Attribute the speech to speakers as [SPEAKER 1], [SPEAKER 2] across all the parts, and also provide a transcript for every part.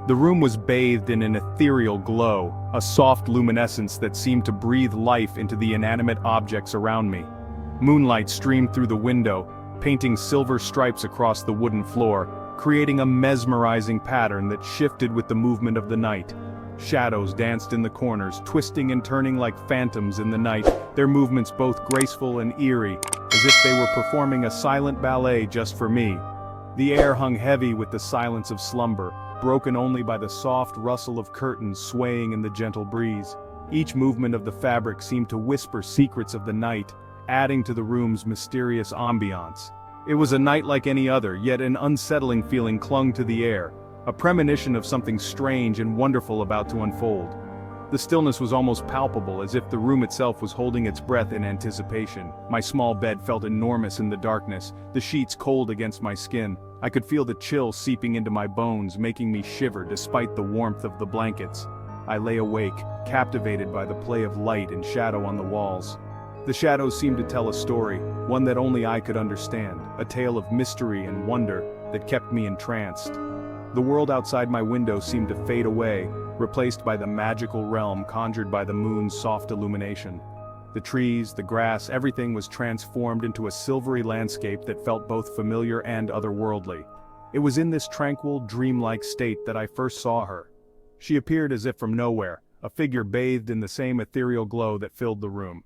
[SPEAKER 1] The room was bathed in an ethereal glow, a soft luminescence that seemed to breathe life into the inanimate objects around me. Moonlight streamed through the window, painting silver stripes across the wooden floor, creating a mesmerizing pattern that shifted with the movement of the night. Shadows danced in the corners, twisting and turning like phantoms in the night, their movements both graceful and eerie, as if they were performing a silent ballet just for me. The air hung heavy with the silence of slumber, broken only by the soft rustle of curtains swaying in the gentle breeze. Each movement of the fabric seemed to whisper secrets of the night, adding to the room's mysterious ambiance. It was a night like any other, yet an unsettling feeling clung to the air, a premonition of something strange and wonderful about to unfold. The stillness was almost palpable, as if the room itself was holding its breath in anticipation. My small bed felt enormous in the darkness, the sheets cold against my skin. I could feel the chill seeping into my bones, making me shiver despite the warmth of the blankets. I lay awake, captivated by the play of light and shadow on the walls. The shadows seemed to tell a story, one that only I could understand, a tale of mystery and wonder that kept me entranced. The world outside my window seemed to fade away, replaced by the magical realm conjured by the moon's soft illumination. The trees, the grass, everything was transformed into a silvery landscape that felt both familiar and otherworldly. It was in this tranquil, dreamlike state that I first saw her. She appeared as if from nowhere, a figure bathed in the same ethereal glow that filled the room.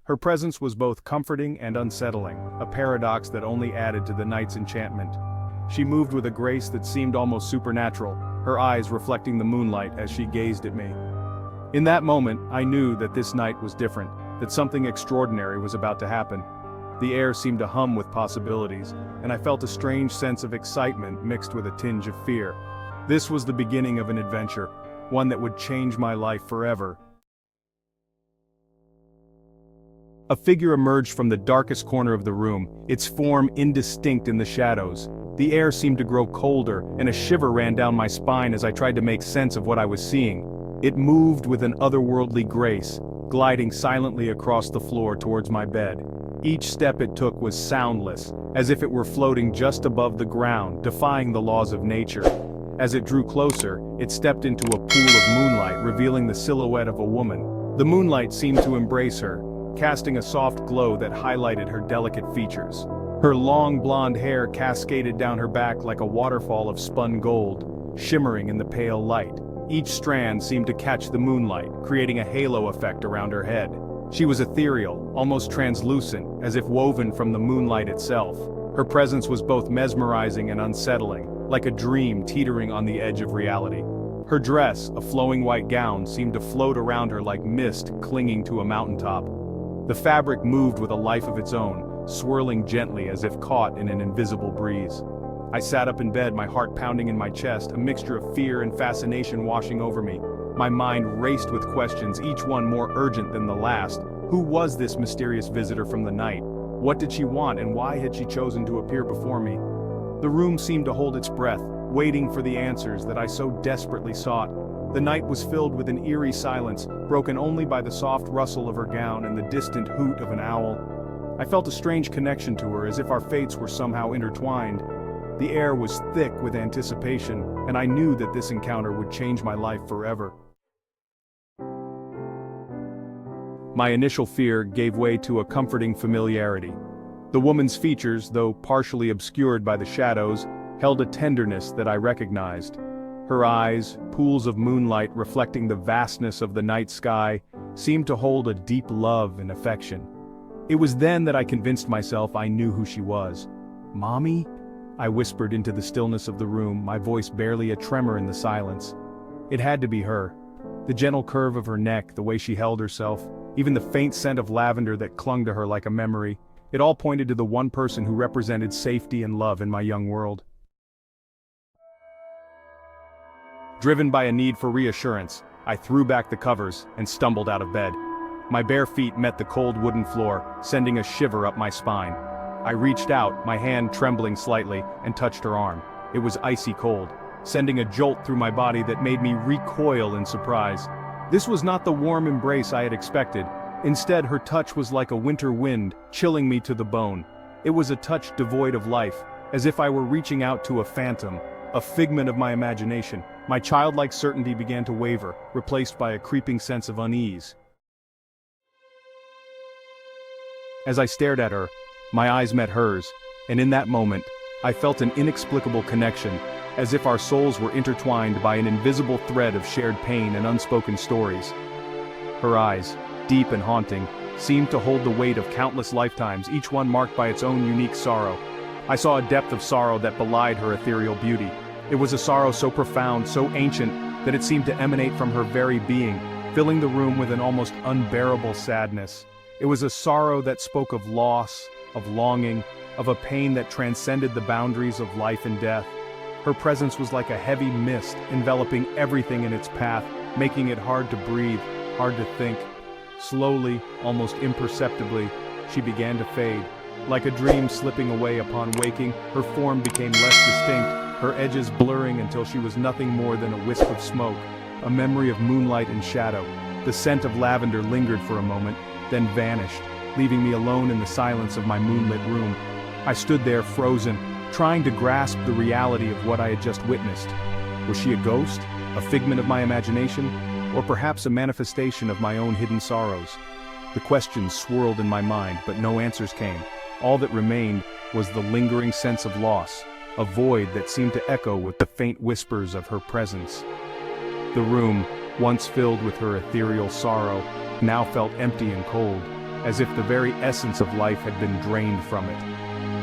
[SPEAKER 1] Her presence was both comforting and unsettling, a paradox that only added to the night's enchantment. She moved with a grace that seemed almost supernatural, her eyes reflecting the moonlight as she gazed at me. In that moment, I knew that this night was different, that something extraordinary was about to happen. The air seemed to hum with possibilities, and I felt a strange sense of excitement mixed with a tinge of fear. This was the beginning of an adventure, one that would change my life forever. A figure emerged from the darkest corner of the room, its form indistinct in the shadows. The air seemed to grow colder, and a shiver ran down my spine as I tried to make sense of what I was seeing. It moved with an otherworldly grace, gliding silently across the floor towards my bed. Each step it took was soundless, as if it were floating just above the ground, defying the laws of nature. As it drew closer, it stepped into a pool of moonlight, revealing the silhouette of a woman. The moonlight seemed to embrace her, casting a soft glow that highlighted her delicate features. Her long blonde hair cascaded down her back like a waterfall of spun gold, shimmering in the pale light. Each strand seemed to catch the moonlight, creating a halo effect around her head. She was ethereal, almost translucent, as if woven from the moonlight itself. Her presence was both mesmerizing and unsettling, like a dream teetering on the edge of reality. Her dress, a flowing white gown, seemed to float around her like mist clinging to a mountaintop. The fabric moved with a life of its own, swirling gently as if caught in an invisible breeze. I sat up in bed, my heart pounding in my chest, a mixture of fear and fascination washing over me. My mind raced with questions, each one more urgent than the last. Who was this mysterious visitor from the night? What did she want, and why had she chosen to appear before me? The room seemed to hold its breath, waiting for the answers that I so desperately sought. The night was filled with an eerie silence, broken only by the soft rustle of her gown and the distant hoot of an owl. I felt a strange connection to her, as if our fates were somehow intertwined. The air was thick with anticipation, and I knew that this encounter would change my life forever. My initial fear gave way to a comforting familiarity. The woman's features, though partially obscured by the shadows, held a tenderness that I recognized. Her eyes, pools of moonlight reflecting the vastness of the night sky, seemed to hold a deep love and affection. It was then that I convinced myself I knew who she was. "Mommy?" I whispered into the stillness of the room, my voice barely a tremor in the silence. It had to be her. The gentle curve of her neck, the way she held herself, even the faint scent of lavender that clung to her like a memory, it all pointed to the one person who represented safety and love in my young world. Driven by a need for reassurance, I threw back the covers and stumbled out of bed. My bare feet met the cold wooden floor, sending a shiver up my spine. I reached out, my hand trembling slightly, and touched her arm. It was icy cold, sending a jolt through my body that made me recoil in surprise. This was not the warm embrace I had expected. Instead, her touch was like a winter wind, chilling me to the bone. It was a touch devoid of life, as if I were reaching out to a phantom, a figment of my imagination. My childlike certainty began to waver, replaced by a creeping sense of unease. As I stared at her, my eyes met hers, and in that moment, I felt an inexplicable connection, as if our souls were intertwined by an invisible thread of shared pain and unspoken stories. Her eyes, deep and haunting, seemed to hold the weight of countless lifetimes, each one marked by its own unique sorrow. I saw a depth of sorrow that belied her ethereal beauty. It was a sorrow so profound, so ancient, that it seemed to emanate from her very being, filling the room with an almost unbearable sadness. It was a sorrow that spoke of loss, of longing, of a pain that transcended the boundaries of life and death. Her presence was like a heavy mist, enveloping everything in its path, making it hard to breathe, hard to think. Slowly, almost imperceptibly, she began to fade. Like a dream slipping away upon waking, her form became less distinct, her edges blurring until she was nothing more than a wisp of smoke, a memory of moonlight and shadow. The scent of lavender lingered for a moment, then vanished, leaving me alone in the silence of my moonlit room. I stood there frozen, trying to grasp the reality of what I had just witnessed. Was she a ghost, a figment of my imagination, or perhaps a manifestation of my own hidden sorrows? The questions swirled in my mind, but no answers came. All that remained was the lingering sense of loss, a void that seemed to echo with the faint whispers of her presence. The room, once filled with her ethereal sorrow, now felt empty and cold, as if the very essence of life had been drained from it.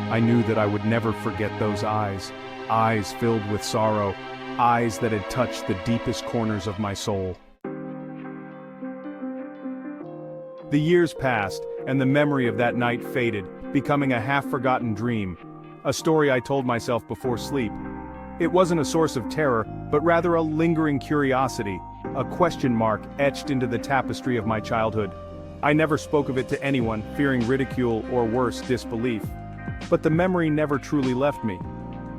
[SPEAKER 1] I knew that I would never forget those eyes, eyes filled with sorrow, eyes that had touched the deepest corners of my soul. The years passed, and the memory of that night faded, becoming a half-forgotten dream, a story I told myself before sleep. It wasn't a source of terror, but rather a lingering curiosity, a question mark etched into the tapestry of my childhood. I never spoke of it to anyone, fearing ridicule or worse, disbelief. But the memory never truly left me.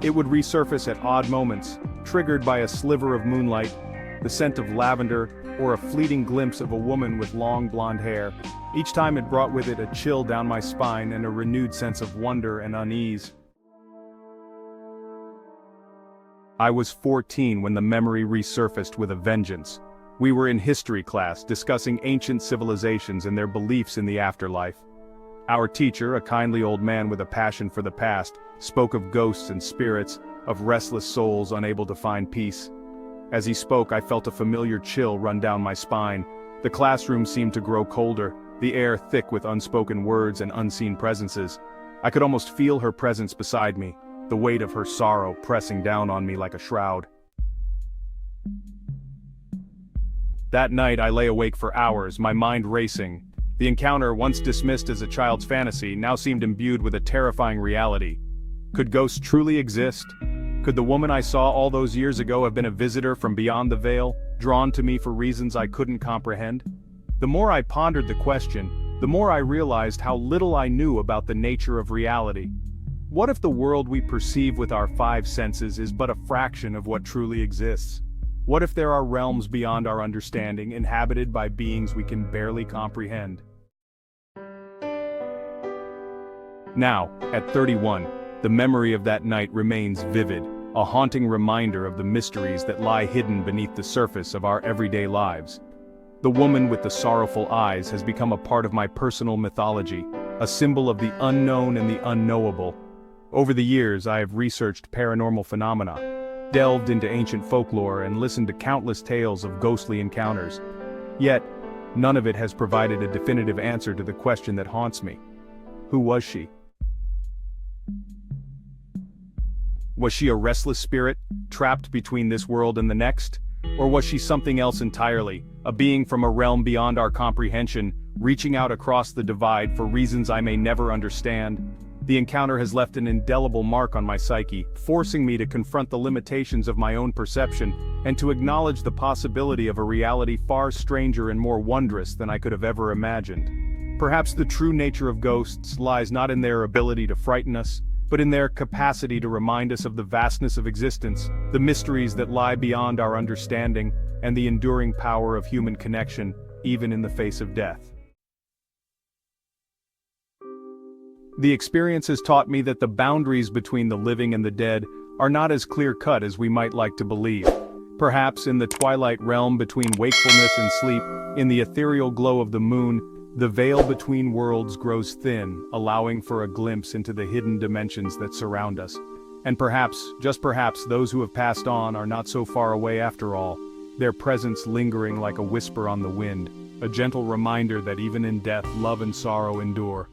[SPEAKER 1] It would resurface at odd moments, triggered by a sliver of moonlight, the scent of lavender, or a fleeting glimpse of a woman with long blonde hair. Each time it brought with it a chill down my spine and a renewed sense of wonder and unease. I was 14 when the memory resurfaced with a vengeance. We were in history class discussing ancient civilizations and their beliefs in the afterlife. Our teacher, a kindly old man with a passion for the past, spoke of ghosts and spirits, of restless souls unable to find peace. As he spoke, I felt a familiar chill run down my spine. The classroom seemed to grow colder, the air thick with unspoken words and unseen presences. I could almost feel her presence beside me, the weight of her sorrow pressing down on me like a shroud. That night I lay awake for hours, my mind racing. The encounter, once dismissed as a child's fantasy, now seemed imbued with a terrifying reality. Could ghosts truly exist? Could the woman I saw all those years ago have been a visitor from beyond the veil, drawn to me for reasons I couldn't comprehend? The more I pondered the question, the more I realized how little I knew about the nature of reality. What if the world we perceive with our five senses is but a fraction of what truly exists? What if there are realms beyond our understanding, inhabited by beings we can barely comprehend? Now, at 31, the memory of that night remains vivid, a haunting reminder of the mysteries that lie hidden beneath the surface of our everyday lives. The woman with the sorrowful eyes has become a part of my personal mythology, a symbol of the unknown and the unknowable. Over the years, I have researched paranormal phenomena, delved into ancient folklore, and listened to countless tales of ghostly encounters. Yet, none of it has provided a definitive answer to the question that haunts me. Who was she? Was she a restless spirit, trapped between this world and the next? Or was she something else entirely, a being from a realm beyond our comprehension, reaching out across the divide for reasons I may never understand? The encounter has left an indelible mark on my psyche, forcing me to confront the limitations of my own perception, and to acknowledge the possibility of a reality far stranger and more wondrous than I could have ever imagined. Perhaps the true nature of ghosts lies not in their ability to frighten us, but in their capacity to remind us of the vastness of existence, the mysteries that lie beyond our understanding, and the enduring power of human connection, even in the face of death. The experience has taught me that the boundaries between the living and the dead are not as clear-cut as we might like to believe. Perhaps in the twilight realm between wakefulness and sleep, in the ethereal glow of the moon, the veil between worlds grows thin, allowing for a glimpse into the hidden dimensions that surround us. And perhaps, just perhaps, those who have passed on are not so far away after all, their presence lingering like a whisper on the wind, a gentle reminder that even in death love and sorrow endure.